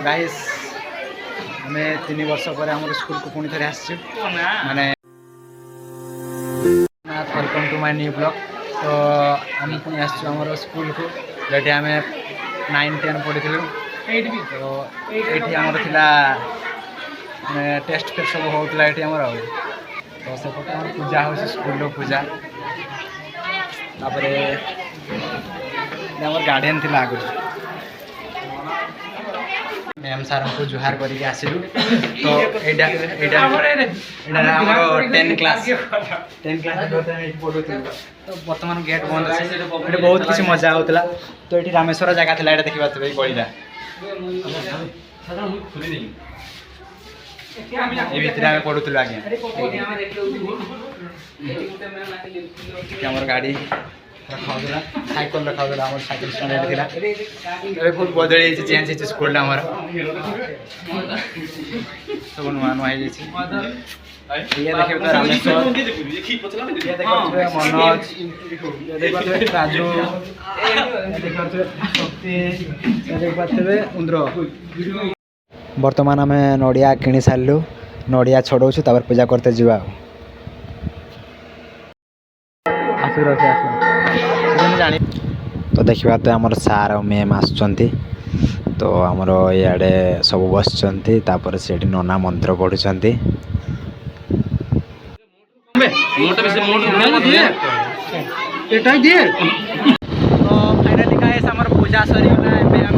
Guys आम 3 वर्ष पर आम स्कूल को पुणी थे माने welcome to my new blog. तो आम पुणी आम स्कूल को जो आम 9-10 पढ़ी तो ये आमर थिला टेस्ट फेस्ट सब होता ये आमर तो सेपटे आम पूजा हो स्कूल पूजा तापर आमर गार्डियन थिला आगु मैम सार को जुहार करके आसिलु। तो यहाँ 10 क्लास पढ़ु तो बर्तमान गेट बंद अच्छे ये बहुत किसी मजा होता। तो ये रामेश्वर जगह था ये देखा गलीटा ये भितर आम पढ़ुलु आज्ञा आम गाड़ी रखा साइकेल रखा आम साइकेल स्टैंड थी बहुत बदली चेंज हो स्कूल आमर सब नुआ नुआ ये देखिए तो रामेश्वर मनोज राजू शक्ति इंद्र। बर्तमान आम नड़िया किणी सारू नड़िया छड़ाऊ तापर पूजा करते जावा तो देखा तो आमर सार और मैम आसुँच तो आमर इे सब बस से नना मंत्र पढ़ुंट तो फाइनाली गाइस हमर पूजा सरीगला आम